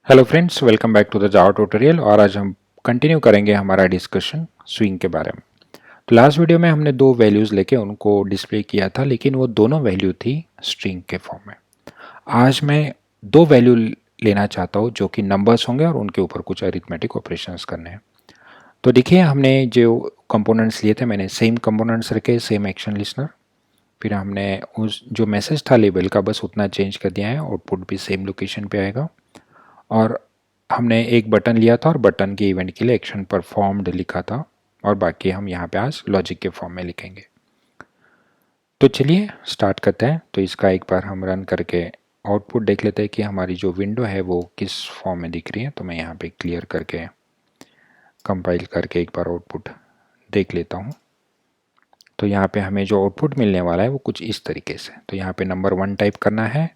Hello friends, welcome back to the Java tutorial. और आज हम कंटिन्यू करेंगे हमारा डिस्कशन स्विंग के बारे में। तो लास्ट वीडियो में हमने दो वैल्यूज़ लेके उनको डिस्प्ले किया था, लेकिन वो दोनों वैल्यू थी स्ट्रिंग के फॉर्म में। आज मैं दो वैल्यू लेना चाहता हूँ जो कि नंबर्स होंगे और उनके ऊपर कुछ अरिथमेटिक ऑपरेशंस करने हैं। तो देखिए, हमने जो कंपोनेंट्स लिए थे, मैंने सेम कंपोनेंट्स रखे, सेम एक्शन लिसनर। फिर हमने उस जो मैसेज था लेबल का बस उतना चेंज कर दिया है, आउटपुट भी सेम लोकेशन पे आएगा। और हमने एक बटन लिया था और बटन के इवेंट के लिए एक्शन परफॉर्म्ड लिखा था, और बाकी हम यहाँ पे आज लॉजिक के फॉर्म में लिखेंगे। तो चलिए स्टार्ट करते हैं। तो इसका एक बार हम रन करके आउटपुट देख लेते हैं कि हमारी जो विंडो है वो किस फॉर्म में दिख रही है। तो मैं यहाँ पे क्लियर करके कंपाइल करके एक बार आउटपुट देख लेता हूँ। तो यहाँ पे हमें जो आउटपुट मिलने वाला है वो कुछ इस तरीके से। तो यहाँ पे नंबर 1 टाइप करना है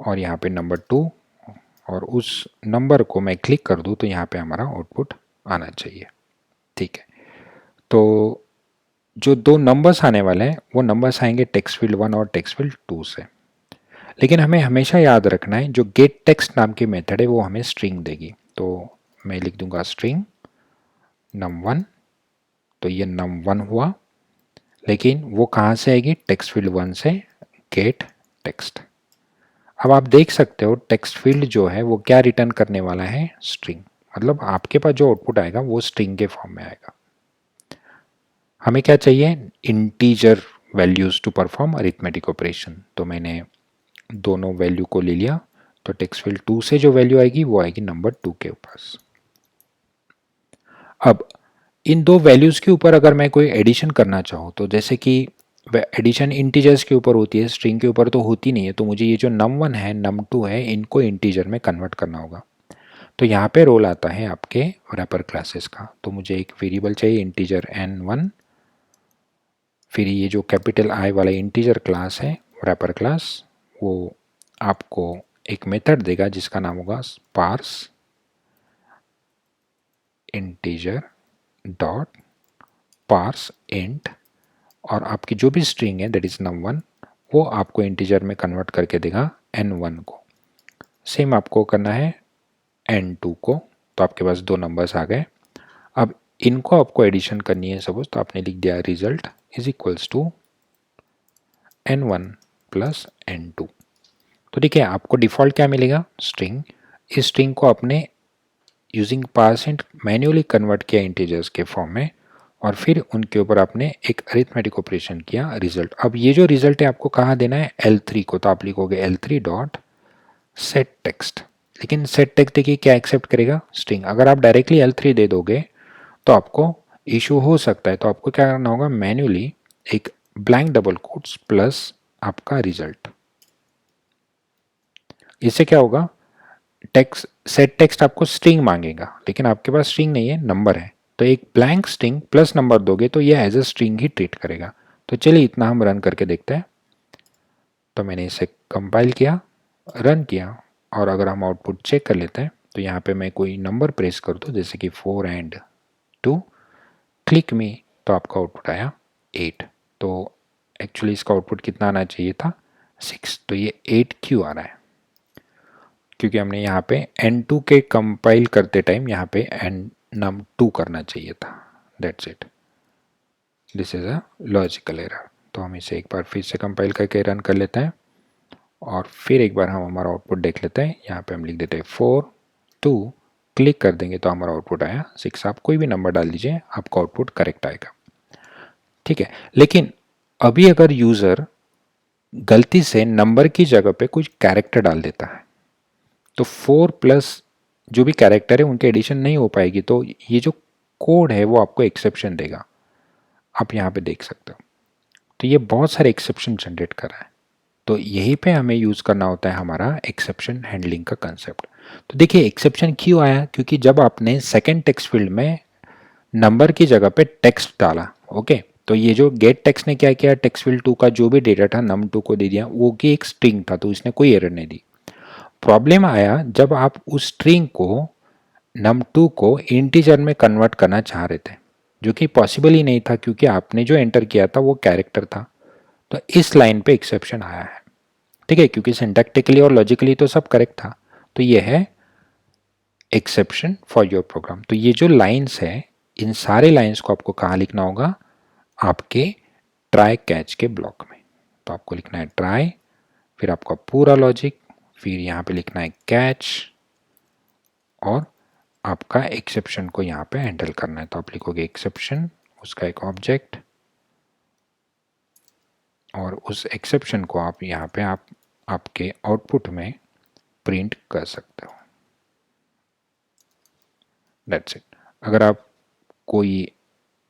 और यहाँ पे नंबर 2, और उस नंबर को मैं क्लिक कर दूँ तो यहाँ पे हमारा आउटपुट आना चाहिए। ठीक है, तो जो दो नंबर्स आने वाले हैं वो नंबर्स आएंगे टेक्स्ट फील्ड 1 और टेक्स्ट फील्ड 2 से। लेकिन हमें हमेशा याद रखना है जो गेट टेक्स्ट नाम की मेथड है वो हमें स्ट्रिंग देगी। तो मैं लिख दूंगा स्ट्रिंग num1। तो ये num1 हुआ, लेकिन वो कहाँ से आएगी? टेक्स्ट फील्ड 1 से, गेट टेक्स्ट। अब आप देख सकते हो टेक्स्ट फील्ड जो है वो क्या रिटर्न करने वाला है? स्ट्रिंग। मतलब आपके पास जो आउटपुट आएगा वो स्ट्रिंग के फॉर्म में आएगा। हमें क्या चाहिए? Integer values to perform arithmetic operation. तो मैंने दोनों वैल्यू को ले लिया। तो टेक्स्ट फील्ड 2 से जो वैल्यू आएगी वो आएगी नंबर 2 के पास। अब इन दो वैल्यूज के ऊपर अगर मैं कोई एडिशन करना चाहूँ, तो जैसे कि एडिशन इंटीजर्स के ऊपर होती है, स्ट्रिंग के ऊपर तो होती नहीं है। तो मुझे ये जो num1 है, num2 है, इनको इंटीजर में कन्वर्ट करना होगा। तो यहाँ पे रोल आता है आपके रैपर क्लासेस का। तो मुझे एक वेरिएबल चाहिए इंटीजर n1। फिर ये जो कैपिटल I वाला इंटीजर क्लास है, रैपर क्लास, वो आपको एक मेथड देगा जिसका नाम होगा parse integer dot parse int. और आपकी जो भी स्ट्रिंग है दैट इज num1, वो आपको इंटीजर में कन्वर्ट करके देगा n1 को। सेम आपको करना है n2 को। तो आपके पास दो नंबर्स आ गए। अब इनको आपको एडिशन करनी है सपोज। तो आपने लिख दिया result is equals to n1 plus n2। तो देखिए आपको डिफ़ॉल्ट क्या मिलेगा? स्ट्रिंग। इस स्ट्रिंग को आपने यूजिंग पार्सेंट मैन्युअली कन्वर्ट किया इंटीजर्स के फॉर्म में, और फिर उनके ऊपर आपने एक अरिथमेटिक ऑपरेशन किया रिजल्ट। अब ये जो रिजल्ट है आपको कहाँ देना है? L3 को। तो आप लिखोगे L3 डॉट सेट टेक्स्ट। लेकिन सेट टेक्स्ट देखिए क्या एक्सेप्ट करेगा? स्ट्रिंग। अगर आप डायरेक्टली L3 दे दोगे तो आपको इशू हो सकता है। तो आपको क्या करना होगा? मैन्युअली एक ब्लैंक डबल कोट्स प्लस आपका रिजल्ट। इससे क्या होगा? टेक्स्ट सेट टेक्स्ट आपको स्ट्रिंग मांगेगा, लेकिन आपके पास स्ट्रिंग नहीं है, नंबर है। तो एक ब्लैंक स्ट्रिंग प्लस नंबर दोगे तो ये एज अ स्ट्रिंग ही ट्रीट करेगा। तो चलिए इतना हम रन करके देखते हैं। तो मैंने इसे कंपाइल किया, रन किया, और अगर हम आउटपुट चेक कर लेते हैं तो यहाँ पे मैं कोई नंबर प्रेस कर दूँ, जैसे कि 4 and 2, क्लिक मी, तो आपका आउटपुट आया 8। तो एक्चुअली इसका आउटपुट कितना आना चाहिए था? 6। तो ये 8 क्यों आ रहा है? क्योंकि हमने यहाँ पे n2 के कंपाइल करते टाइम यहाँ पे num2 करना चाहिए था। That's it, this is a logical error. तो हम इसे एक बार फिर से कंपाइल करके रन कर लेते हैं, और फिर एक बार हम हमारा आउटपुट देख लेते हैं। यहाँ पे हम लिख देते हैं 4 2, क्लिक कर देंगे तो हमारा आउटपुट आया 6। आप कोई भी नंबर डाल दीजिए, आपका आउटपुट करेक्ट आएगा। ठीक है, लेकिन अभी अगर यूज़र गलती से नंबर की जगह पे कुछ कैरेक्टर डाल देता है तो 4 प्लस जो भी कैरेक्टर है उनके एडिशन नहीं हो पाएगी। तो ये जो कोड है वो आपको एक्सेप्शन देगा। आप यहाँ पे देख सकते हो। तो ये बहुत सारे एक्सेप्शन जनरेट कर रहा है। तो यहीं पे हमें यूज़ करना होता है हमारा एक्सेप्शन हैंडलिंग का कंसेप्ट। तो देखिए एक्सेप्शन क्यों आया? क्योंकि जब आपने सेकेंड टेक्स्ट फील्ड में नंबर की जगह पे टेक्स्ट डाला, ओके, तो ये जो गेट टेक्स्ट ने क्या किया? टेक्स्ट फील्ड 2 का जो भी डेटा था num2 को दे दिया, वो कि एक स्ट्रिंग था, तो इसने कोई एरर नहीं दी। प्रॉब्लम आया जब आप उस स्ट्रिंग को num2 को इंटीजर में कन्वर्ट करना चाह रहे थे, जो कि पॉसिबल ही नहीं था क्योंकि आपने जो एंटर किया था वो कैरेक्टर था। तो इस लाइन पे एक्सेप्शन आया है। ठीक है, क्योंकि सिंटैक्टिकली और लॉजिकली तो सब करेक्ट था। तो ये है एक्सेप्शन फॉर योर प्रोग्राम। तो ये जो लाइंस है, इन सारे लाइंस को आपको कहाँ लिखना होगा? आपके ट्राई कैच के ब्लॉक में। तो आपको लिखना है ट्राई, फिर आपका पूरा लॉजिक, फिर यहाँ पे लिखना है कैच, और आपका एक्सेप्शन को यहाँ पे हैंडल करना है। तो आप लिखोगे एक्सेप्शन, उसका एक ऑब्जेक्ट, और उस एक्सेप्शन को आप यहाँ पे आपके आउटपुट में प्रिंट कर सकते हो। That's it. अगर आप कोई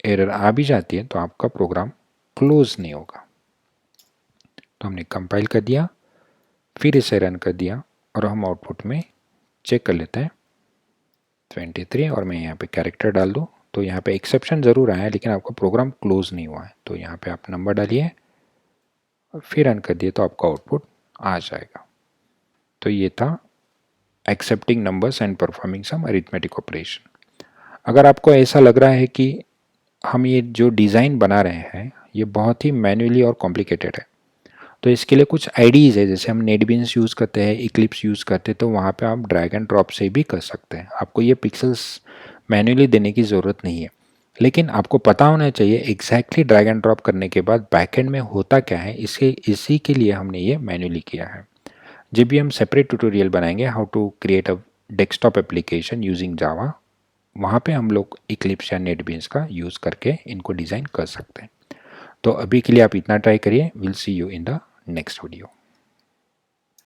एरर आ भी जाती है तो आपका प्रोग्राम क्लोज नहीं होगा। तो हमने कंपाइल कर दिया, फिर इसे रन कर दिया, और हम आउटपुट में चेक कर लेते हैं 23, और मैं यहाँ पे कैरेक्टर डाल दूँ तो यहाँ पे एक्सेप्शन ज़रूर आया है, लेकिन आपका प्रोग्राम क्लोज नहीं हुआ है। तो यहाँ पे आप नंबर डालिए और फिर रन कर दिए तो आपका आउटपुट आ जाएगा। तो ये था accepting numbers and performing some arithmetic operation. अगर आपको ऐसा लग रहा है कि हम ये जो डिज़ाइन बना रहे हैं ये बहुत ही मैन्युअली और कॉम्प्लिकेटेड है, तो इसके लिए कुछ आईडीज़ है। जैसे हम नेटबीन्स यूज़ करते हैं, इक्लिप्स यूज़ करते हैं, तो वहाँ पे आप ड्रैग एंड ड्रॉप से भी कर सकते हैं। आपको ये पिक्सेल्स मैन्युअली देने की ज़रूरत नहीं है, लेकिन आपको पता होना चाहिए एग्जैक्टली ड्रैग एंड ड्रॉप करने के बाद बैकएंड में होता क्या है। इसी के लिए हमने ये मैन्युअली किया है। जब भी हम सेपरेट ट्यूटोरियल बनाएंगे how to create a desktop application using Java, वहाँ पे हम लोग इक्लिप्स या नेटबीन्स का यूज़ करके इनको डिज़ाइन कर सकते हैं। तो अभी के लिए आप इतना ट्राई करिए। Will see you in the next video.